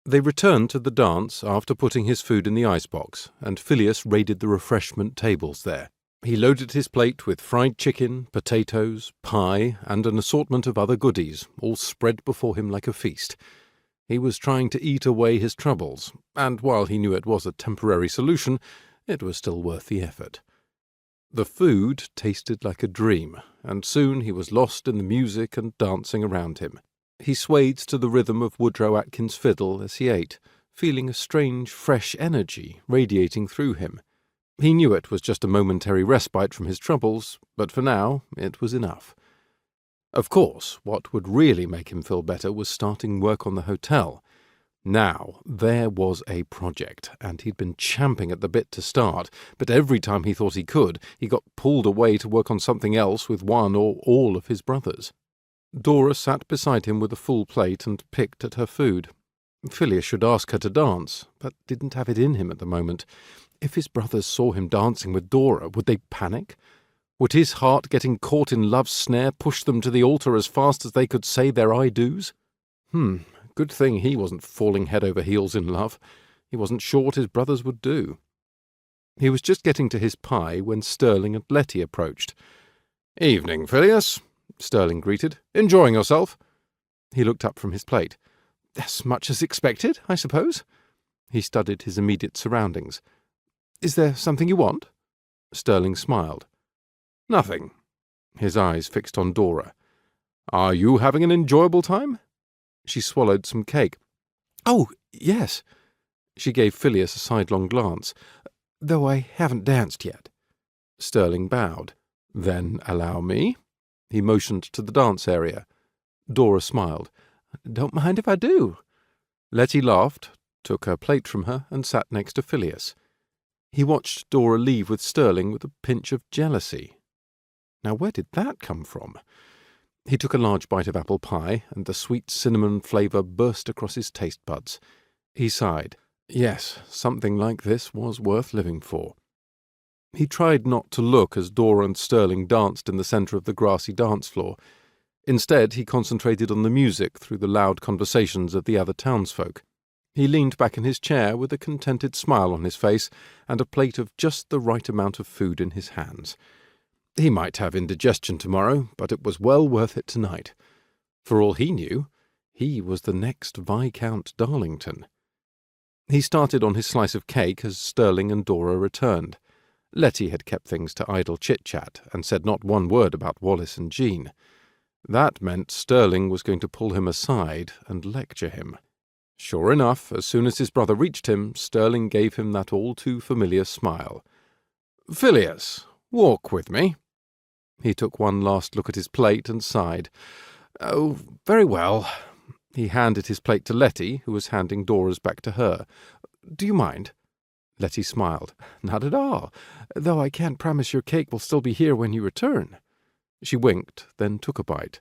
They returned to the dance after putting his food in the icebox, and Phileas raided the refreshment tables there. He loaded his plate with fried chicken, potatoes, pie, and an assortment of other goodies, all spread before him like a feast. He was trying to eat away his troubles, and while he knew it was a temporary solution, it was still worth the effort. The food tasted like a dream, and soon he was lost in the music and dancing around him. He swayed to the rhythm of Woodrow Atkin's fiddle as he ate, feeling a strange, fresh energy radiating through him. He knew it was just a momentary respite from his troubles, but for now it was enough. Of course, what would really make him feel better was starting work on the hotel. Now, there was a project, and he'd been champing at the bit to start, but every time he thought he could, he got pulled away to work on something else with one or all of his brothers. Dora sat beside him with a full plate and picked at her food. Phileas should ask her to dance, but didn't have it in him at the moment. If his brothers saw him dancing with Dora, would they panic? Would his heart getting caught in love's snare push them to the altar as fast as they could say their I-do's? Good thing he wasn't falling head over heels in love. He wasn't sure what his brothers would do. He was just getting to his pie when Sterling and Letty approached. "Evening, Phileas," Sterling greeted. "Enjoying yourself?" He looked up from his plate. "As much as expected, I suppose." He studied his immediate surroundings. "Is there something you want?" Sterling smiled. "Nothing." His eyes fixed on Dora. "Are you having an enjoyable time?" She swallowed some cake. "Oh, yes." She gave Phileas a sidelong glance. "Though I haven't danced yet." Sterling bowed. "Then allow me." He motioned to the dance area. Dora smiled. "Don't mind if I do." Letty laughed, took her plate from her, and sat next to Phileas. He watched Dora leave with Sterling with a pinch of jealousy. Now where did that come from? He took a large bite of apple pie, and the sweet cinnamon flavour burst across his taste buds. He sighed. Yes, something like this was worth living for. He tried not to look as Dora and Sterling danced in the centre of the grassy dance floor. Instead, he concentrated on the music through the loud conversations of the other townsfolk. He leaned back in his chair with a contented smile on his face and a plate of just the right amount of food in his hands. He might have indigestion tomorrow, but it was well worth it tonight. For all he knew, he was the next Viscount Darlington. He started on his slice of cake as Sterling and Dora returned. Letty had kept things to idle chit-chat and said not one word about Wallace and Jean. That meant Sterling was going to pull him aside and lecture him. Sure enough, as soon as his brother reached him, Sterling gave him that all-too-familiar smile. "Phileas, walk with me." He took one last look at his plate and sighed. "Oh, very well." He handed his plate to Letty, who was handing Dora's back to her. "Do you mind?" Letty smiled. "Not at all, though I can't promise your cake will still be here when you return." She winked, then took a bite.